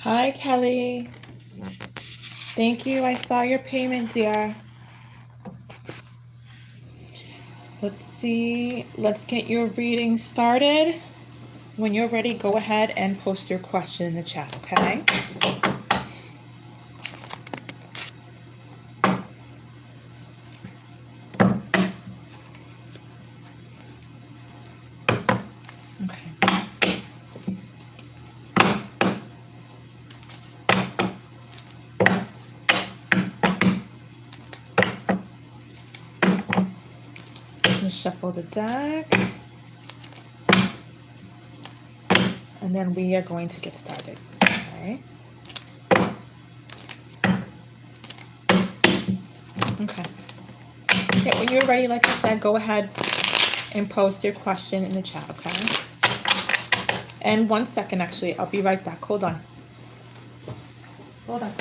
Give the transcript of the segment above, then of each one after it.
Hi, Kelly. Thank you. I saw your payment, dear. Let's see. Let's get your reading started. When you're ready, go ahead and post your question in the chat, okay? Okay. Let's shuffle the deck. And then we are going to get started, okay? Okay. Yeah, when you're ready, like I said, go ahead and post your question in the chat, okay? And 1 second, actually, I'll be right back. Hold on. Hold on.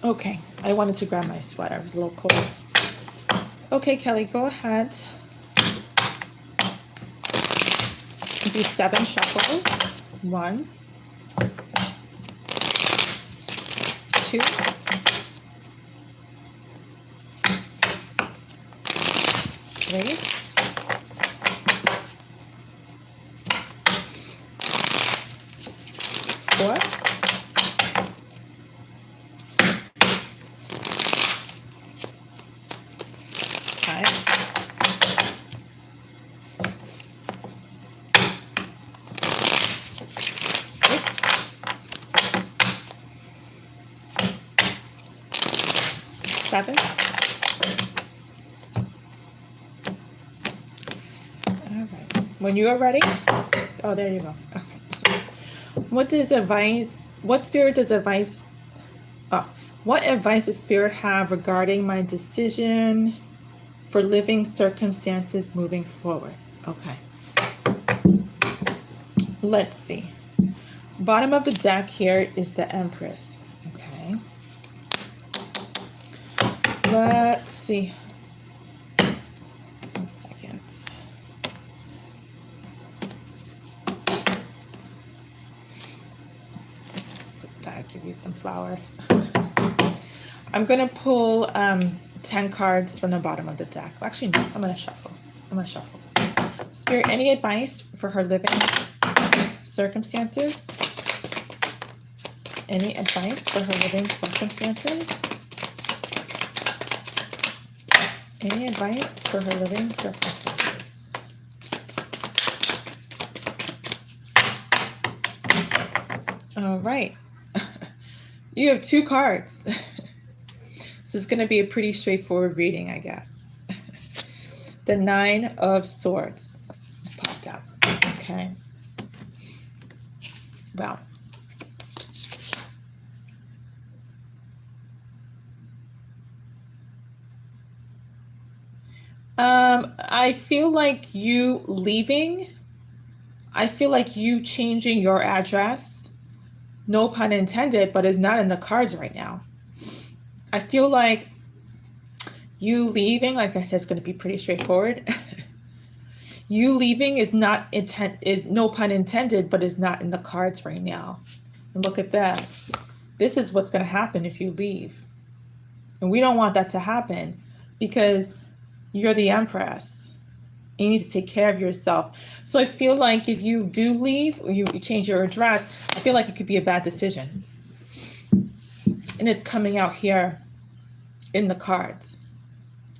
Okay, I wanted to grab my sweater. It was a little cold. Okay, Kelly, go ahead. Do 7 shuffles. 1, 2, 3, 4, 5, 6, 7. All right. When you are ready, oh, there you go. Okay. What advice does Spirit have regarding my decision for living circumstances moving forward? Okay. Let's see. Bottom of the deck here is the Empress. Okay. Let's see. 1 second. Put that, give you some flowers. I'm going to pull 10 cards from the bottom of the deck. Actually, no, I'm going to shuffle. Spirit, any advice for her living circumstances? Any advice for her living circumstances? Any advice for her living circumstances? All right. You have 2 cards. This is going to be a pretty straightforward reading, I guess. The 9 of Swords just popped out. Okay. Well. I feel like you leaving. I feel like you changing your address. No pun intended, but it's not in the cards right now. I feel like you leaving, like I said, is going to be pretty straightforward. You leaving is no pun intended, but is not in the cards right now. And look at this. This is what's going to happen if you leave. And we don't want that to happen because you're the Empress. You need to take care of yourself. So I feel like if you do leave or you change your address, I feel like it could be a bad decision. And it's coming out here in the cards.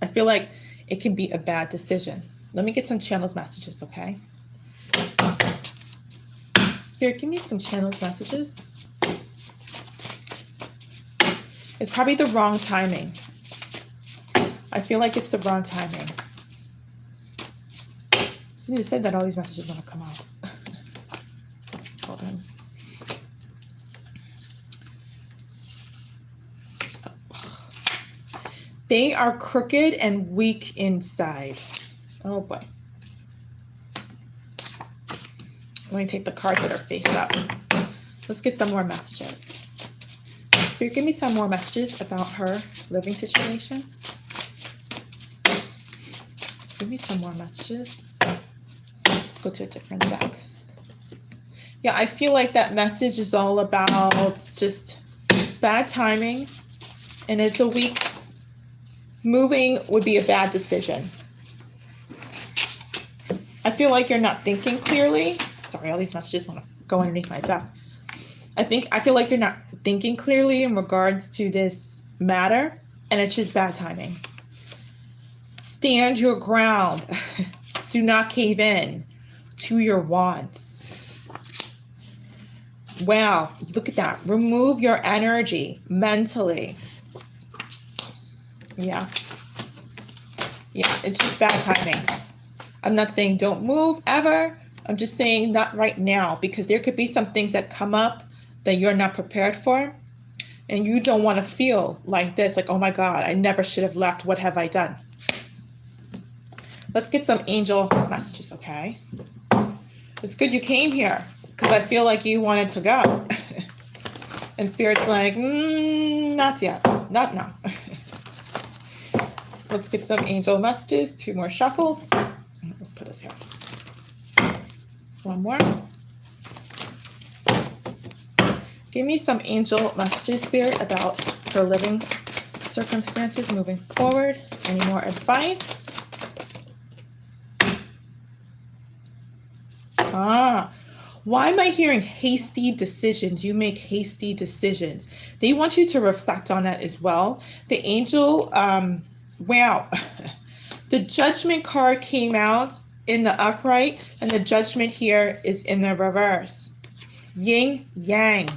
I feel like it can be a bad decision. Let me get some channels messages, okay? Spirit, give me some channels messages. It's probably the wrong timing. I feel like it's the wrong timing. As you said that, all these messages are going to come out. Hold on. They are crooked and weak inside. Oh boy. Let me take the cards that are face up. Let's get some more messages. Spirit, give me some more messages about her living situation. Give me some more messages. Let's go to a different deck. Yeah, I feel like that message is all about just bad timing, and it's a week. Moving would be a bad decision. I feel like you're not thinking clearly. Sorry, all these messages want to go underneath my desk. I feel like you're not thinking clearly in regards to this matter, and it's just bad timing. Stand your ground. Do not cave in to your wants. Wow, look at that. Remove your energy mentally. Yeah. Yeah, it's just bad timing. I'm not saying don't move ever. I'm just saying not right now, because there could be some things that come up that you're not prepared for. And you don't want to feel like this, like, oh my God, I never should have left. What have I done? Let's get some angel messages, okay? It's good you came here, because I feel like you wanted to go. And Spirit's like, not yet, not now. Let's get some angel messages, 2 more shuffles. Let's put us here. 1 more. Give me some angel messages, Spirit, about her living circumstances moving forward. Any more advice? Why am I hearing hasty decisions? You make hasty decisions. They want you to reflect on that as well. The angel, wow. The judgment card came out in the upright, and the judgment here is in the reverse. Yin, yang.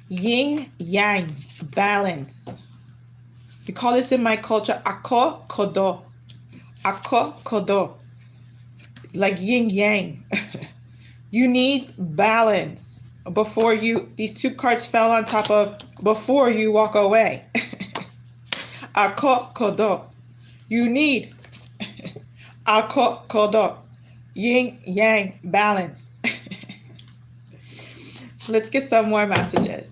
Yin, yang. Balance. We call this in my culture ako, kodo. Ako, kodo. Like yin, yang. You need balance before these 2 cards fell on top of, before you walk away. Ako, kodo. You need ako, kodo. Yin, yang, balance. Let's get some more messages.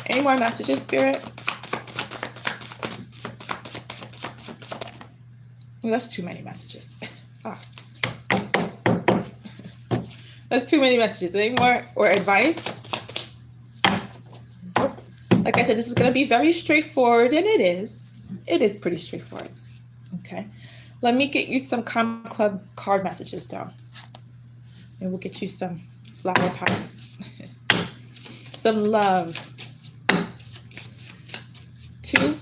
Any more messages, Spirit? Well, that's too many messages. That's too many messages. Any more or advice? Like I said, this is going to be very straightforward, and it is. It is pretty straightforward. Okay. Let me get you some Comic Club card messages, though. And we'll get you some flower power. Some love. 2,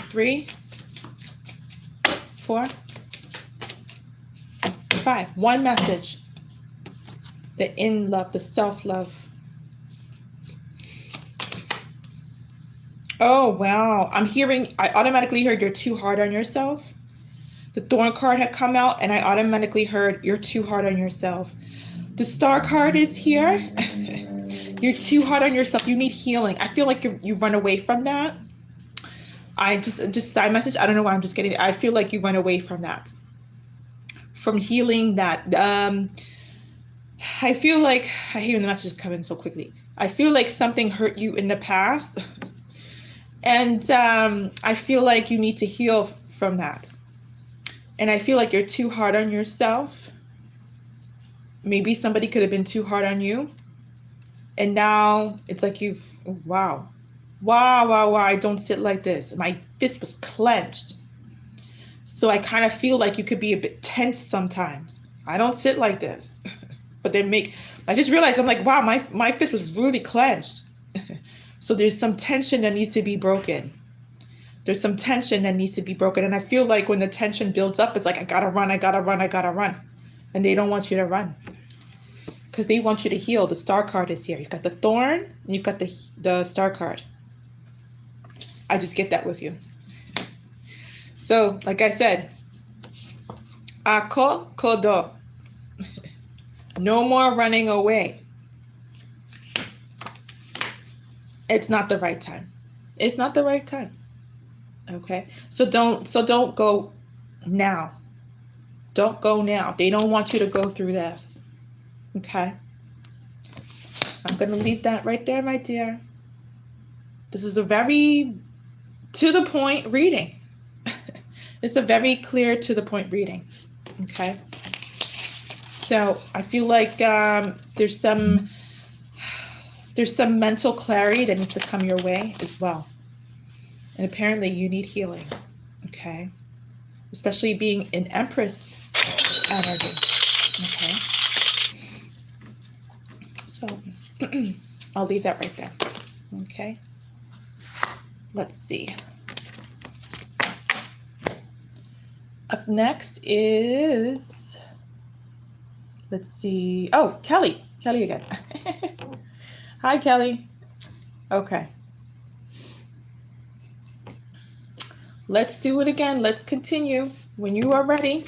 3, 4, 5. 1 message. The in love, the self-love. Oh, wow. I automatically heard you're too hard on yourself. The Thorn card had come out, and I automatically heard you're too hard on yourself. The Star card is here. You're too hard on yourself. You need healing. I feel like you run away from that. I just side message. I don't know why I'm just getting it. I feel like you run away from that. From healing that. I feel like, I hate when the messages come in so quickly. I feel like something hurt you in the past. And I feel like you need to heal from that. And I feel like you're too hard on yourself. Maybe somebody could have been too hard on you. And now it's like wow. I don't sit like this. My fist was clenched. So I kind of feel like you could be a bit tense sometimes. I don't sit like this. But I just realized, I'm like, wow, my fist was really clenched. So there's some tension that needs to be broken. There's some tension that needs to be broken. And I feel like when the tension builds up, it's like, I gotta run. And they don't want you to run. Because they want you to heal. The Star card is here. You've got the Thorn, and you've got the Star card. I just get that with you. So, like I said, ako kodo. No more running away. It's not the right time. It's not the right time. Okay? So don't go now. Don't go now. They don't want you to go through this. Okay? I'm going to leave that right there, my dear. This is a very to the point reading. It's a very clear to the point reading. Okay? So I feel like there's some mental clarity that needs to come your way as well. And apparently you need healing. Okay? Especially being in Empress energy. Okay? So I'll leave that right there. Okay? Let's see. Up next is, let's see. Oh, Kelly. Kelly again. Hi, Kelly. Okay. Let's do it again. Let's continue when you are ready.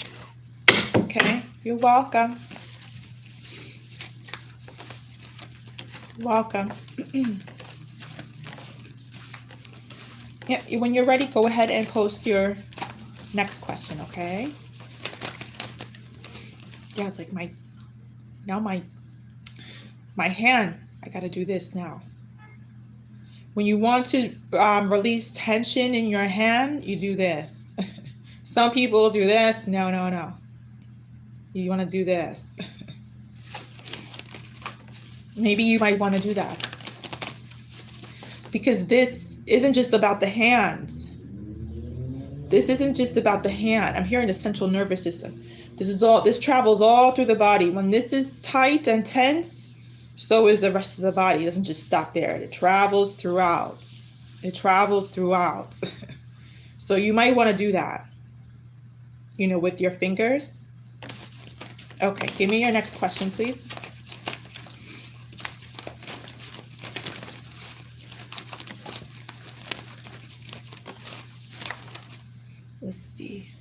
Okay. You're welcome. Welcome. Yeah, when you're ready, go ahead and post your next question, okay? Yeah, it's like my hand, I gotta do this now. When you want to release tension in your hand, you do this. Some people do this. No. You want to do this. Maybe you might want to do that. Because this isn't just about the hands. This isn't just about the hand. I'm hearing the central nervous system. This travels all through the body. When this is tight and tense, so is the rest of the body. It doesn't just stop there. It travels throughout. It travels throughout. So you might want to do that, with your fingers. Okay, give me your next question, please. Let's see.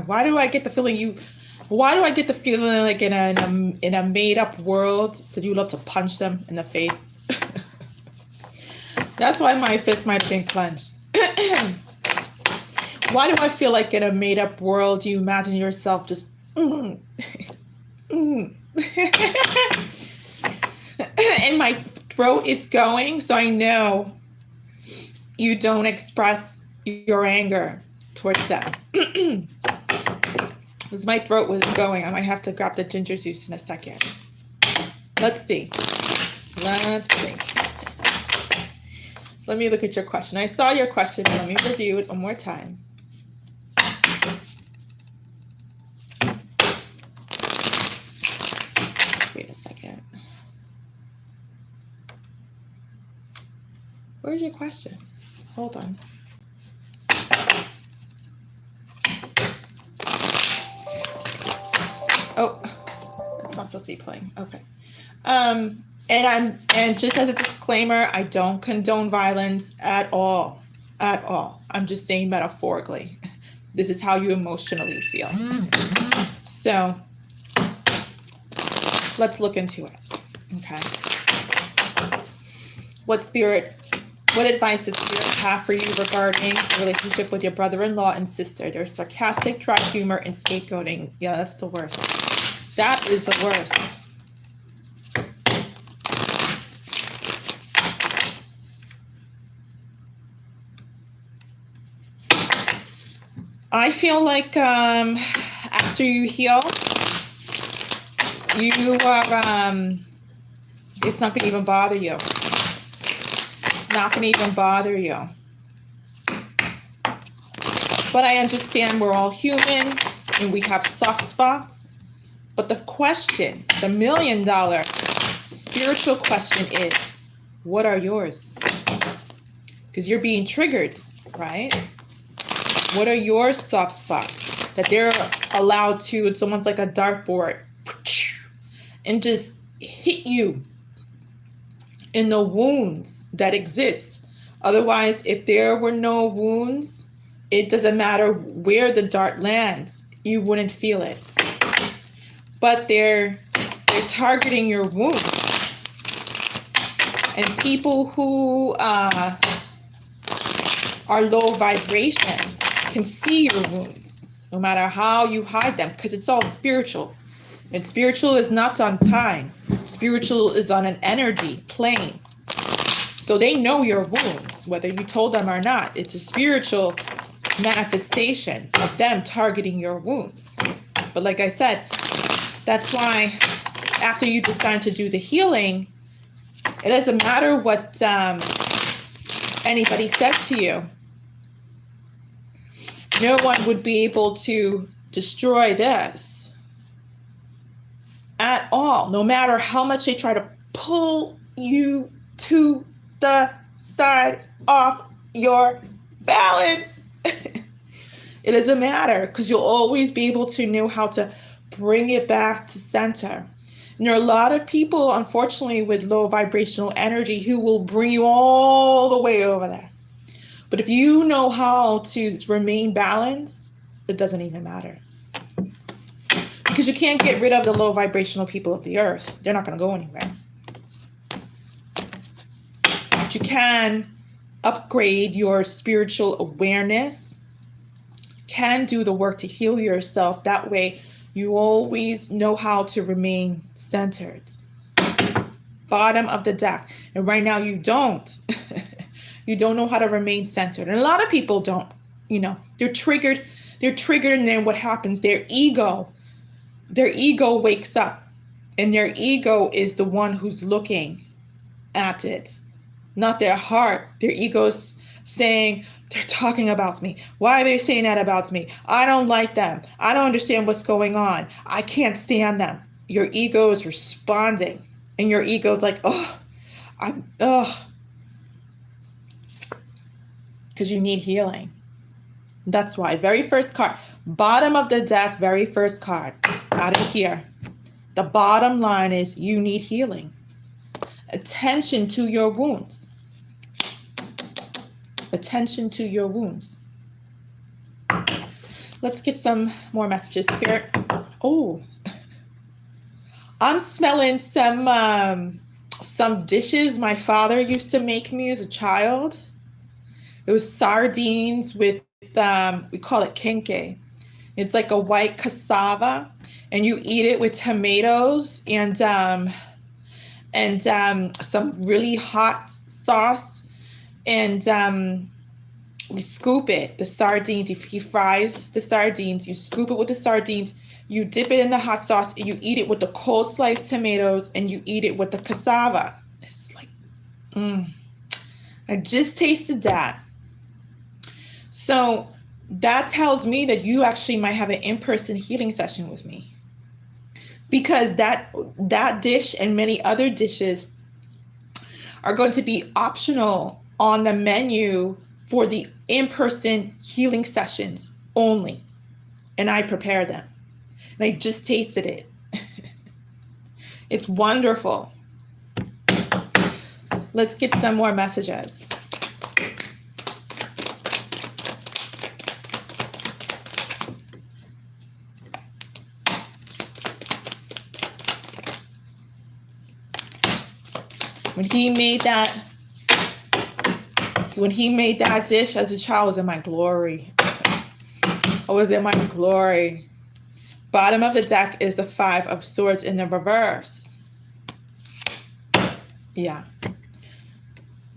Why do I get the feeling like in a made up world that you love to punch them in the face? That's why my fist might have been clenched. Why do I feel like in a made up world you imagine yourself just and my throat is going, so I know you don't express your anger towards them. Because my throat was going. I might have to grab the ginger juice in a second. Let's see. Let me look at your question. I saw your question. Let me review it one more time. Wait a second. Where's your question? Hold on. Oh, it's not supposed to be playing. Okay. And just as a disclaimer, I don't condone violence at all. At all. I'm just saying metaphorically. This is how you emotionally feel. So let's look into it. Okay. What advice does Spirit have for you regarding the relationship with your brother-in-law and sister? They're sarcastic, dry humor, and scapegoating. Yeah, that's the worst. That is the worst. I feel like after you heal, you are, it's not going to even bother you. It's not going to even bother you. But I understand we're all human and we have soft spots. But the question, the million-dollar spiritual question is, what are yours? Because you're being triggered, right? What are your soft spots that they're allowed to, it's almost like a dartboard, and just hit you in the wounds that exist. Otherwise, if there were no wounds, it doesn't matter where the dart lands, you wouldn't feel it. But they're targeting your wounds. And people who are low vibration can see your wounds, no matter how you hide them, because it's all spiritual. And spiritual is not on time. Spiritual is on an energy plane. So they know your wounds, whether you told them or not. It's a spiritual manifestation of them targeting your wounds. But like I said, that's why after you decide to do the healing, it doesn't matter what anybody says to you. No one would be able to destroy this at all, no matter how much they try to pull you to the side off your balance. It doesn't matter, because you'll always be able to know how to bring it back to center. And there are a lot of people, unfortunately, with low vibrational energy who will bring you all the way over there. But if you know how to remain balanced, it doesn't even matter. Because you can't get rid of the low vibrational people of the earth. They're not going to go anywhere. But you can upgrade your spiritual awareness, can do the work to heal yourself. That way, you always know how to remain centered. Bottom of the deck. And right now you don't. You don't know how to remain centered. And a lot of people don't, they're triggered. They're triggered, and then what happens? Their ego wakes up, and their ego is the one who's looking at it, not their heart. Their ego's saying, they're talking about me. Why are they saying that about me? I don't like them. I don't understand what's going on. I can't stand them. Your ego is responding, and your ego's like, because you need healing. That's why. Very first card, bottom of the deck, very first card out of here. The bottom line is you need healing. Attention to your wounds. Attention to your wounds. Let's get some more messages here. Oh, I'm smelling some dishes my father used to make me as a child. It was sardines with, we call it quickie. It's like a white cassava, and you eat it with tomatoes and some really hot sauce. And we scoop it, the sardines. He fries the sardines. You scoop it with the sardines. You dip it in the hot sauce, and you eat it with the cold sliced tomatoes, and you eat it with the cassava. It's like, I just tasted that. So that tells me that you actually might have an in-person healing session with me, because that dish and many other dishes are going to be optional on the menu for the in-person healing sessions only. And I prepare them. And I just tasted it. It's wonderful. Let's get some more messages. When he made that dish as a child, I was in my glory. I was in my glory. Bottom of the deck is the 5 of Swords in the reverse. Yeah.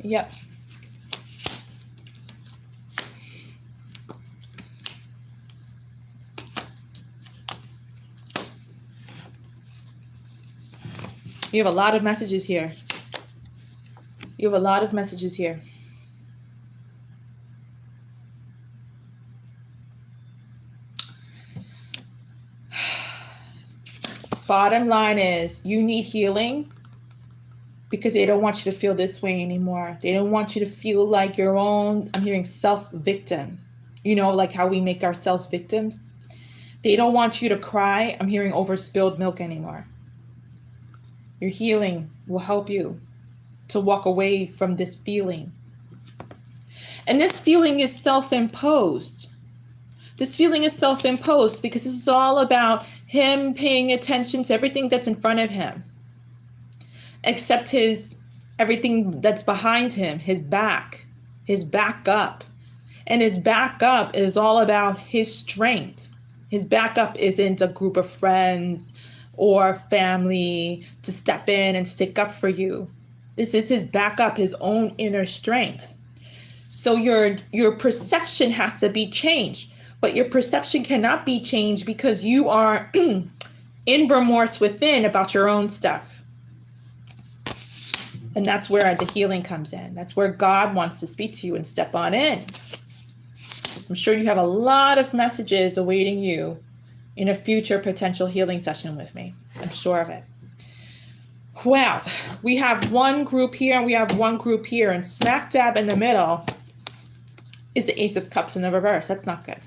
Yep. You have a lot of messages here. You have a lot of messages here. Bottom line is you need healing because they don't want you to feel this way anymore. They don't want you to feel like your own, I'm hearing self-victim. You know, like how we make ourselves victims. They don't want you to cry, I'm hearing over spilled milk anymore. Your healing will help you to walk away from this feeling. And this feeling is self-imposed. This feeling is self-imposed because this is all about him paying attention to everything that's in front of him, except everything that's behind him, his back up. And his backup is all about his strength. His backup isn't a group of friends or family to step in and stick up for you. This is his backup, his own inner strength. So your perception has to be changed. But your perception cannot be changed because you are in remorse within about your own stuff. And that's where the healing comes in. That's where God wants to speak to you and step on in. I'm sure you have a lot of messages awaiting you in a future potential healing session with me. I'm sure of it. Well, we have one group here and we have one group here, and smack dab in the middle is the Ace of Cups in the reverse. That's not good.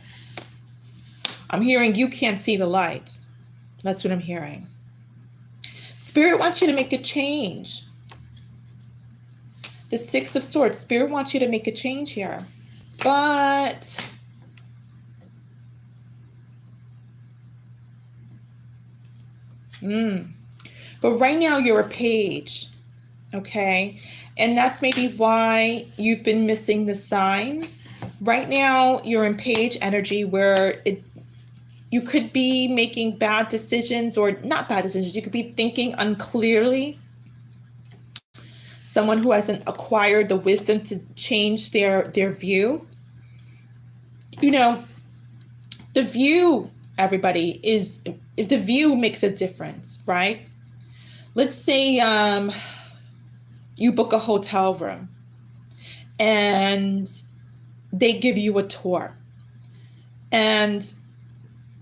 I'm hearing you can't see the light. That's what I'm hearing. Spirit wants you to make a change. The Six of Swords. Spirit wants you to make a change here. But right now you're a page. Okay. And that's maybe why you've been missing the signs. Right now you're in page energy where you could be making bad decisions, or not bad decisions. You could be thinking unclearly. Someone who hasn't acquired the wisdom to change their view. You know, the view, everybody, if the view makes a difference, right? Let's say you book a hotel room and they give you a tour. And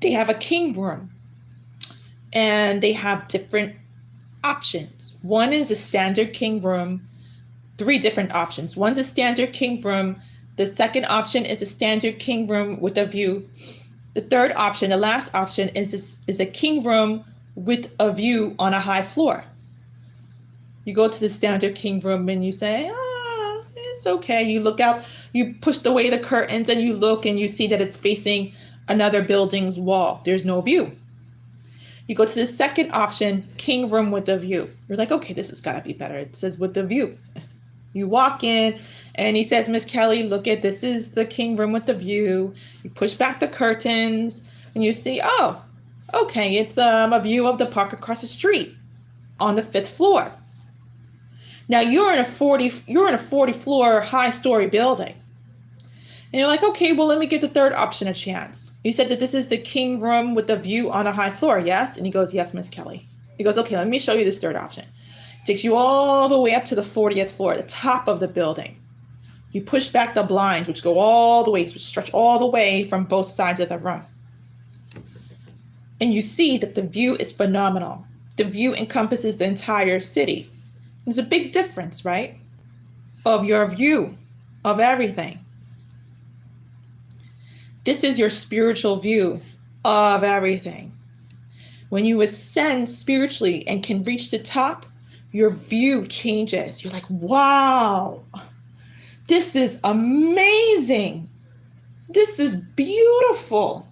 they have a king room and they have different options. One is a standard king room, 3 different options. One's a standard king room. The second option is a standard king room with a view. The third option, the last option, is a king room with a view on a high floor. You go to the standard king room and you say, it's okay. You look out, you push away the curtains and you look and you see that it's facing another building's wall. There's no view. You go to the second option, king room with a view. You're like, okay, this has got to be better. It says with the view. You walk in and he says, Miss Kelly, look at, this is the king room with the view. You push back the curtains and you see, oh, okay, it's a view of the park across the street on the 5th floor. Now you're in a 40 floor high story building. And you're like, okay, well, let me give the third option a chance. You said that this is the king room with the view on a high floor, yes? And he goes, yes, Miss Kelly. He goes, okay, let me show you this third option. Takes you all the way up to the 40th floor, the top of the building. You push back the blinds, which go all the way, which stretch all the way from both sides of the room. And you see that the view is phenomenal. The view encompasses the entire city. There's a big difference, right? Of your view of everything. This is your spiritual view of everything. When you ascend spiritually and can reach the top, your view changes. You're like, wow, this is amazing. This is beautiful.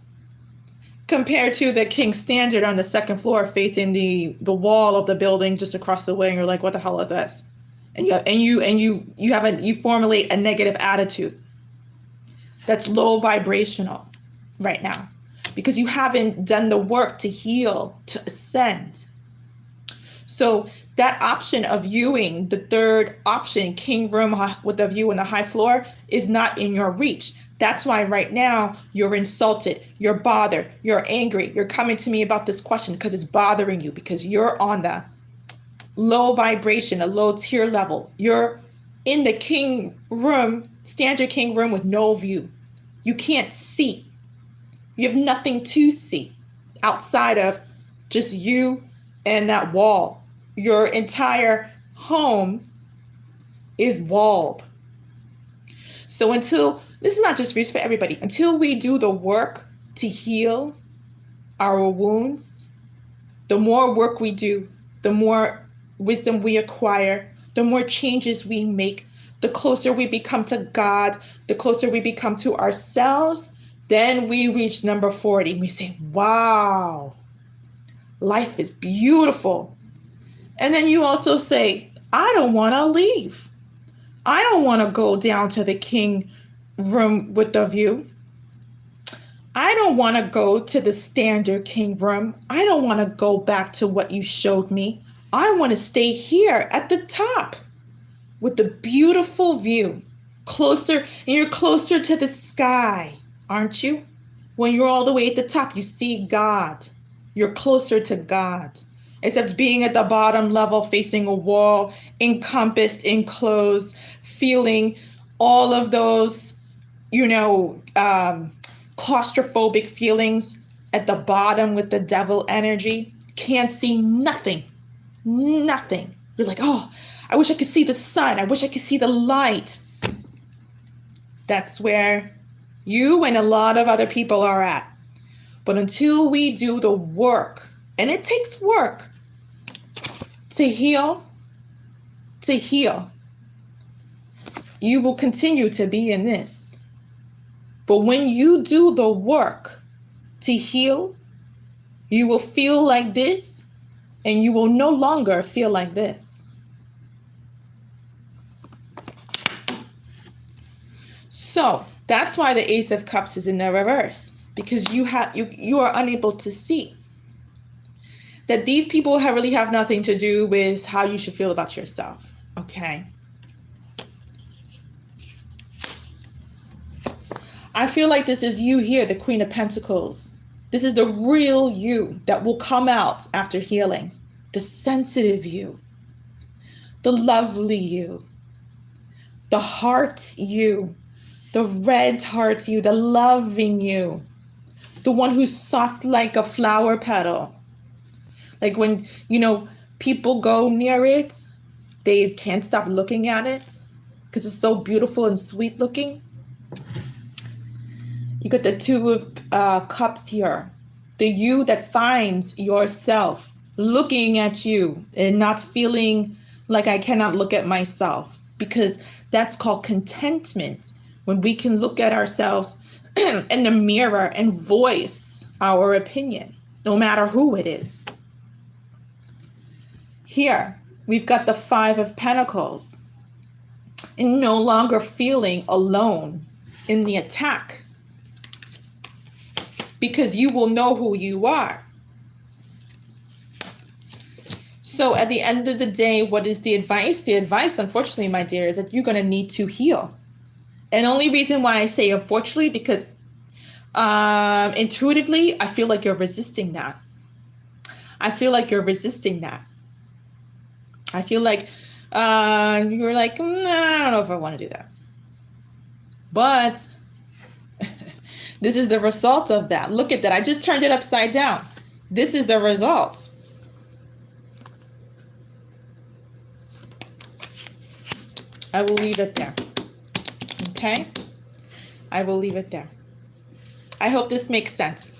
Compared to the king standard on the 2nd floor facing the wall of the building just across the way, and you're like, what the hell is this? And you formulate a negative attitude that's low vibrational right now because you haven't done the work to heal, to ascend. So that option of viewing, the third option, king room with a view on the high floor, is not in your reach. That's why right now you're insulted, you're bothered, you're angry, you're coming to me about this question because it's bothering you, because you're on the low vibration, a low tier level. You're in the king room, standard king room with no view. You can't see. You have nothing to see outside of just you and that wall. Your entire home is walled. So until, this is not just for everybody, until we do the work to heal our wounds, the more work we do, the more wisdom we acquire, the more changes we make, the closer we become to God, the closer we become to ourselves, then we reach number 40. We say, wow, life is beautiful. And then you also say, I don't want to leave. I don't want to go down to the king room with the view. I don't want to go to the standard king room. I don't want to go back to what you showed me. I want to stay here at the top with the beautiful view. Closer, and you're closer to the sky, aren't you? When you're all the way at the top, you see God. You're closer to God. Except being at the bottom level, facing a wall, encompassed, enclosed, feeling all of those, claustrophobic feelings at the bottom with the devil energy. Can't see nothing. Nothing. You're like, oh, I wish I could see the sun. I wish I could see the light. That's where you and a lot of other people are at. But until we do the work, and it takes work to heal, you will continue to be in this. But when you do the work to heal, you will feel like this, and you will no longer feel like this. So that's why the Ace of Cups is in the reverse, because you are unable to see that these people really have nothing to do with how you should feel about yourself. Okay. I feel like this is you here, the Queen of Pentacles. This is the real you that will come out after healing. The sensitive you, the lovely you, the heart you, the red heart you, the loving you, the one who's soft like a flower petal. Like when, people go near it, they can't stop looking at it because it's so beautiful and sweet looking. You got the Two of Cups here. The you that finds yourself looking at you and not feeling like I cannot look at myself, because that's called contentment. When we can look at ourselves in the mirror and voice our opinion, no matter who it is. Here, we've got the Five of Pentacles, and no longer feeling alone in the attack, because you will know who you are. So at the end of the day, what is the advice? The advice, unfortunately, my dear, is that you're going to need to heal. And only reason why I say unfortunately, because intuitively, I feel like you're resisting that. I feel like you're resisting that. I feel like you're like, nah, I don't know if I want to do that. But this is the result of that. Look at that. I just turned it upside down. This is the result. I will leave it there. Okay? I will leave it there. I hope this makes sense.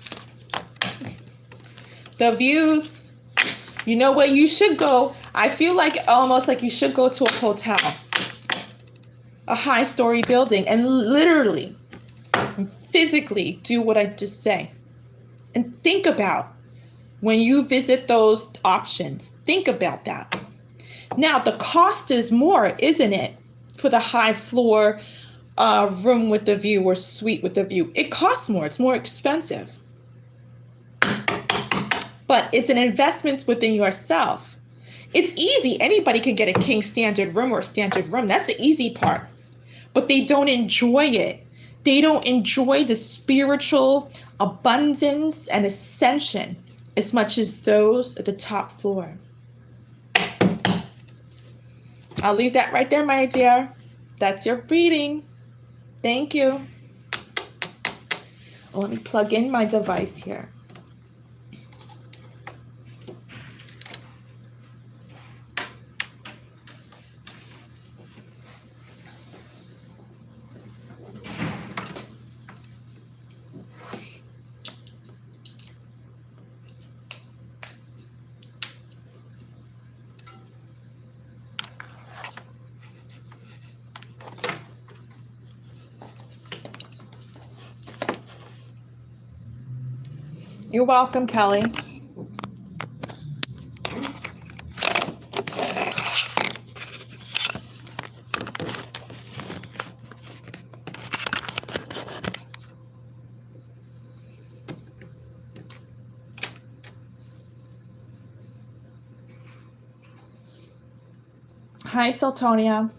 The views, you know where you should go. I feel like almost like you should go to a hotel, a high-story building, and literally, physically do what I just say. And think about when you visit those options. Think about that. Now, the cost is more, isn't it? For the high floor room with the view or suite with the view. It costs more. It's more expensive. But it's an investment within yourself. It's easy. Anybody can get a king standard room or a standard room. That's the easy part. But they don't enjoy it. They don't enjoy the spiritual abundance and ascension as much as those at the top floor. I'll leave that right there, my dear. That's your reading. Thank you. Let me plug in my device here. You're welcome, Kelly. Hi, Sultonia.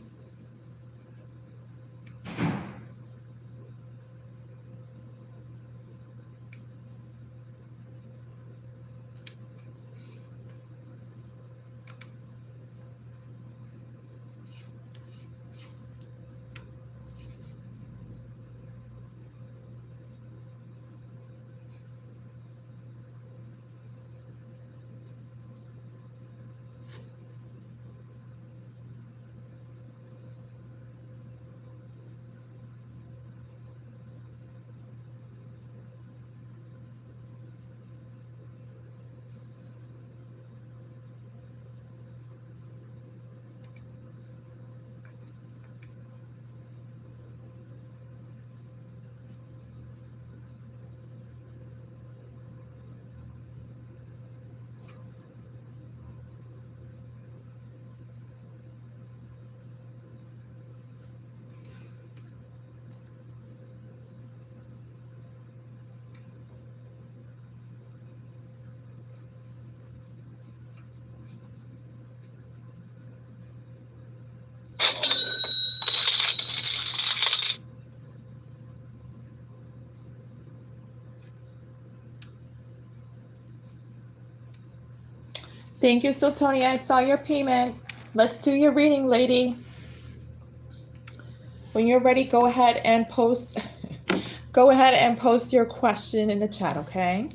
Thank you, Sultonia. I saw your payment. Let's do your reading, lady. When you're ready, go ahead and post your question in the chat, okay?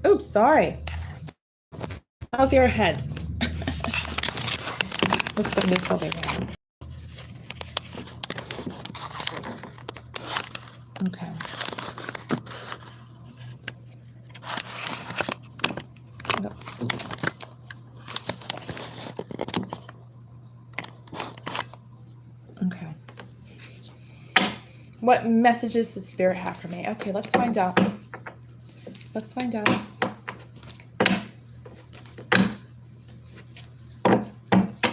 Oops, sorry. How's your head? Let's put this over here. Okay. Okay. What messages does Spirit have for me? Okay, let's find out. Let's find out.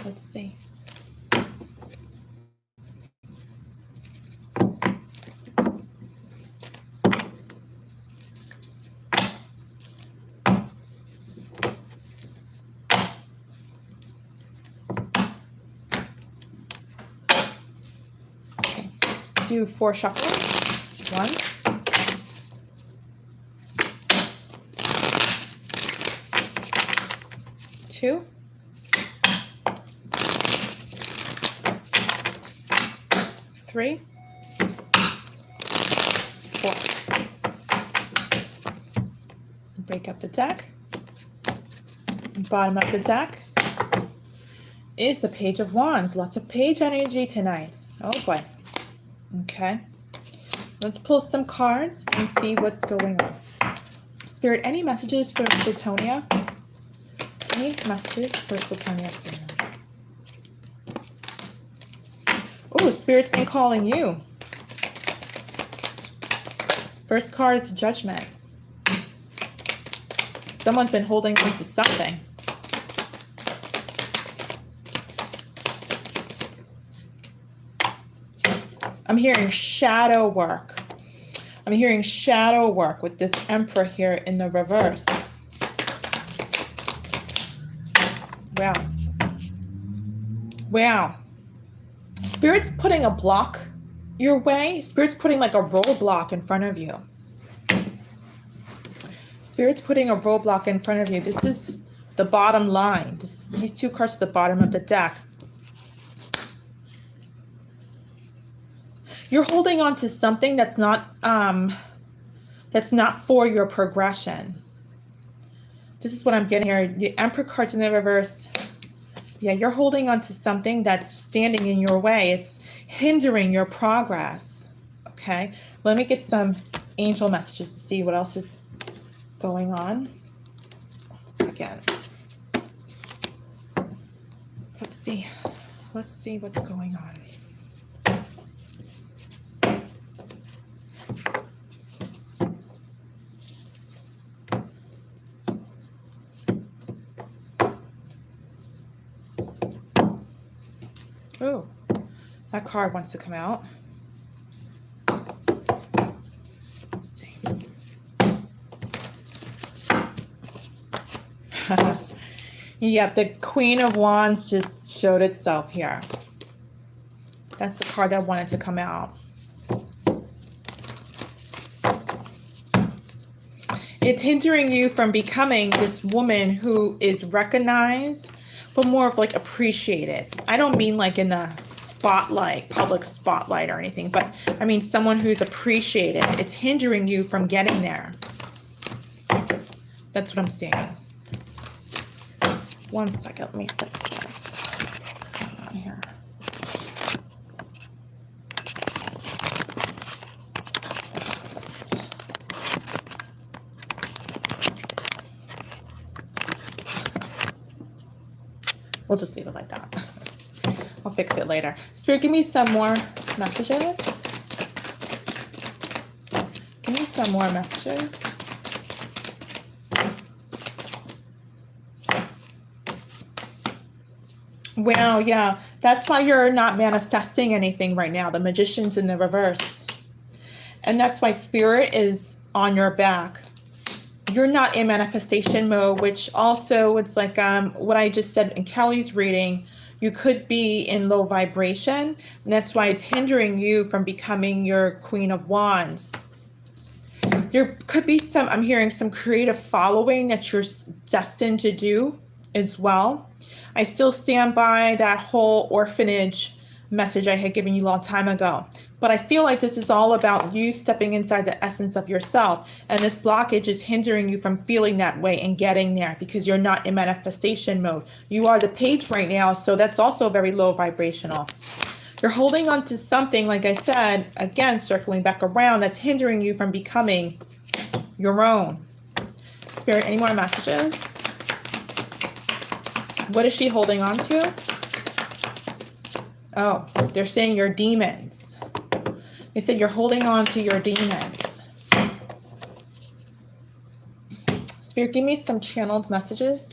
Let's see. Okay. Do 4 shuffles. 1. 2. 3. 4. Break up the deck. Bottom of the deck is the Page of Wands. Lots of page energy tonight. Oh boy. Okay. Let's pull some cards and see what's going on. Spirit, any messages for Sultonia? Any messages for Sultonia? Oh, Spirit's been calling you. First card is Judgment. Someone's been holding on to something. I'm hearing shadow work. I'm hearing shadow work with this Emperor here in the reverse. Wow. Wow. Spirit's putting a block your way. Spirit's putting like a roadblock in front of you. Spirit's putting a roadblock in front of you. This is the bottom line. These two cards at the bottom of the deck. You're holding on to something that's not for your progression. This is what I'm getting here. The Emperor card's in the reverse. Yeah, you're holding on to something that's standing in your way. It's hindering your progress. Okay, let me get some angel messages to see what else is going on. 1 second. Let's see what's going on. Oh, that card wants to come out. Let's see. Yep, the Queen of Wands just showed itself here. That's the card that wanted to come out. It's hindering you from becoming this woman who is recognized, but more of like appreciated. I don't mean like in the spotlight, public spotlight or anything, but I mean someone who's appreciated. It's hindering you from getting there. That's what I'm seeing. 1 second, let me fix this. What's going on here? We'll just leave it like that. I'll fix it later. Spirit, give me some more messages. Give me some more messages. Wow, yeah. That's why you're not manifesting anything right now. The Magician's in the reverse. And that's why Spirit is on your back. You're not in manifestation mode, which also it's like what I just said in Kelly's reading. You could be in low vibration, and that's why it's hindering you from becoming your Queen of Wands. There could be some, I'm hearing some creative following that you're destined to do as well. I still stand by that whole orphanage message I had given you a long time ago. But I feel like this is all about you stepping inside the essence of yourself. And this blockage is hindering you from feeling that way and getting there because you're not in manifestation mode. You are the Page right now, so that's also very low vibrational. You're holding on to something, like I said, again, circling back around, that's hindering you from becoming your own. Spirit, any more messages? What is she holding on to? Oh, they're saying your demons. They said you're holding on to your demons. Spirit, give me some channeled messages.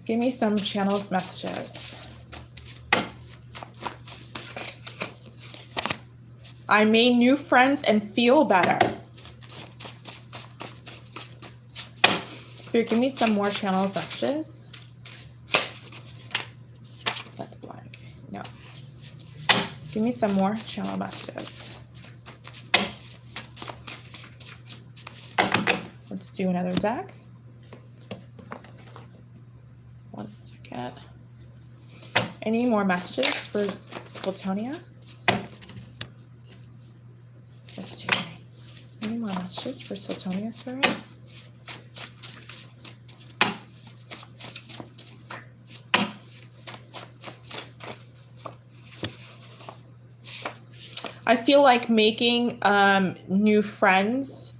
Give me some channeled messages. I made new friends and feel better. Spirit, give me some more channeled messages. That's blank. No. Give me some more channel messages. Let's do another deck. 1 second. Any more messages for Platonia? That's too many. Any more messages for Platonia, Spirit? I feel like making new friends.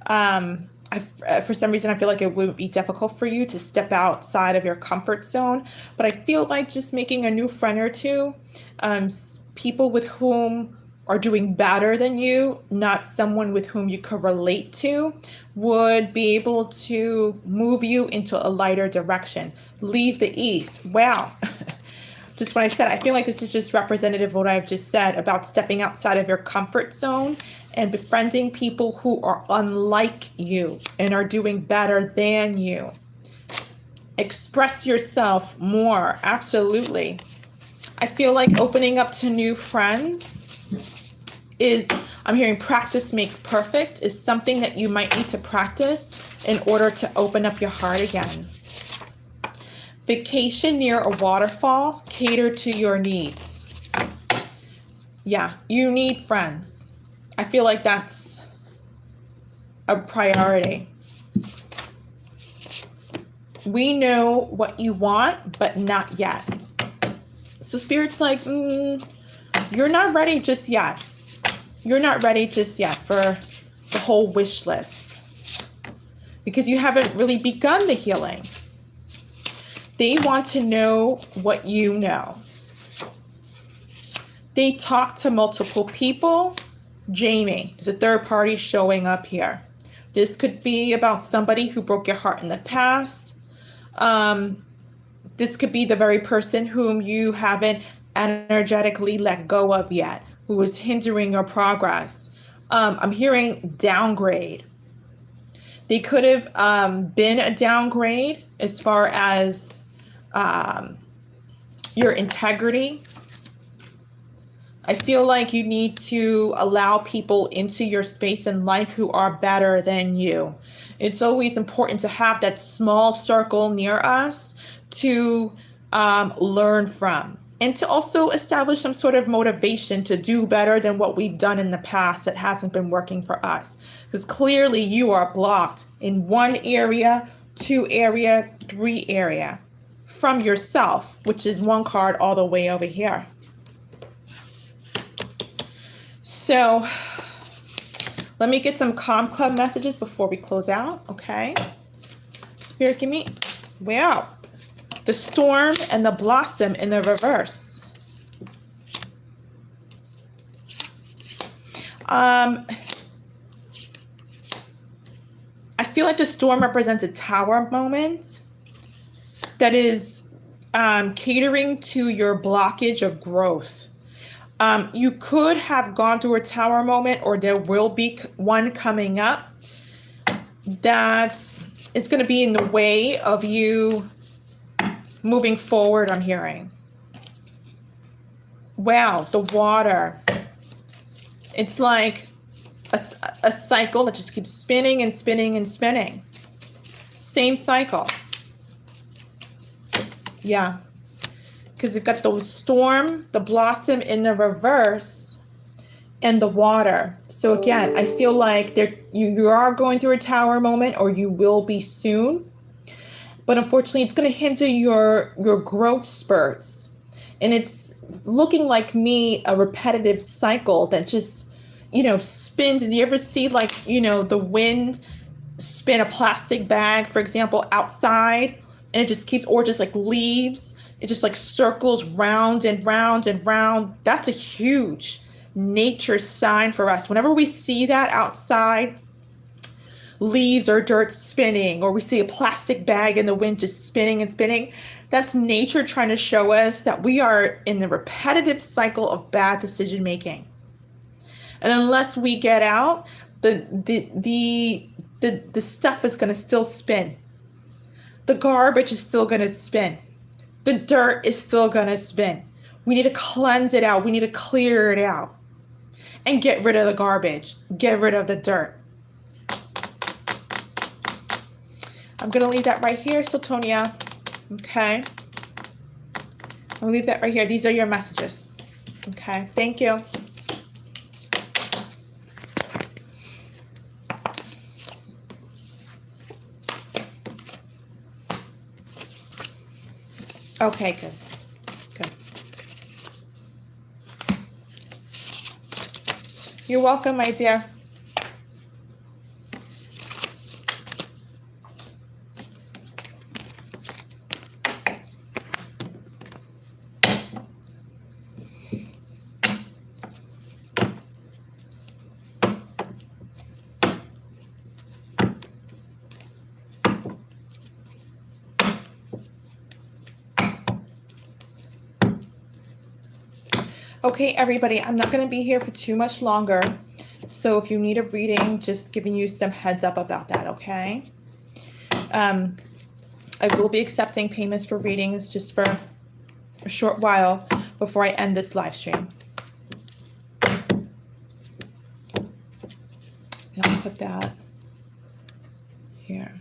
For some reason, I feel like it would be difficult for you to step outside of your comfort zone. But I feel like just making a new friend or two, people with whom are doing better than you, not someone with whom you could relate to, would be able to move you into a lighter direction. Leave the East. Wow. Just what I said, I feel like this is just representative of what I've just said about stepping outside of your comfort zone and befriending people who are unlike you and are doing better than you. Express yourself more. Absolutely. I feel like opening up to new friends is, I'm hearing practice makes perfect, is something that you might need to practice in order to open up your heart again. Vacation near a waterfall, cater to your needs. Yeah, you need friends. I feel like that's a priority. We know what you want, but not yet. So Spirit's like, you're not ready just yet. You're not ready just yet for the whole wish list because you haven't really begun the healing. They want to know what you know. They talk to multiple people. Jamie, there's a third party showing up here. This could be about somebody who broke your heart in the past. This could be the very person whom you haven't energetically let go of yet, who is hindering your progress. I'm hearing downgrade. They could have been a downgrade as far as your integrity. I feel like you need to allow people into your space in life who are better than you. It's always important to have that small circle near us to learn from, and to also establish some sort of motivation to do better than what we've done in the past that hasn't been working for us. Because clearly you are blocked in 1 area, 2 area, 3 area from yourself, which is 1 card all the way over here. So let me get some Calm Club messages before we close out, okay? Spirit, give me, wow, the storm and the blossom in the reverse. I feel like the storm represents a tower moment that is catering to your blockage of growth. You could have gone through a tower moment, or there will be one coming up that is going to be in the way of you moving forward, I'm hearing. Wow, the water. It's like a cycle that just keeps spinning and spinning and spinning. Same cycle. Yeah. Because you've got the storm, the blossom in the reverse, and the water. So again, I feel like you are going through a tower moment, or you will be soon. But unfortunately, it's going to hinder your growth spurts. And it's looking like a repetitive cycle that just, spins. And you ever see the wind spin a plastic bag, for example, outside, and it just keeps, or just like leaves. It just like circles round and round and round. That's a huge nature sign for us. Whenever we see that outside, leaves or dirt spinning, or we see a plastic bag in the wind just spinning and spinning, that's nature trying to show us that we are in the repetitive cycle of bad decision making. And unless we get out, the stuff is going to still spin. The garbage is still going to spin. The dirt is still going to spin. We need to cleanse it out. We need to clear it out and get rid of the garbage. Get rid of the dirt. I'm going to leave that right here, Sotonia. Okay. I'll leave that right here. These are your messages. Okay. Thank you. Okay, good. Good. You're welcome, my dear. Okay, everybody, I'm not going to be here for too much longer. So if you need a reading, just giving you some heads up about that, okay? I will be accepting payments for readings just for a short while before I end this live stream. And I'll put that here.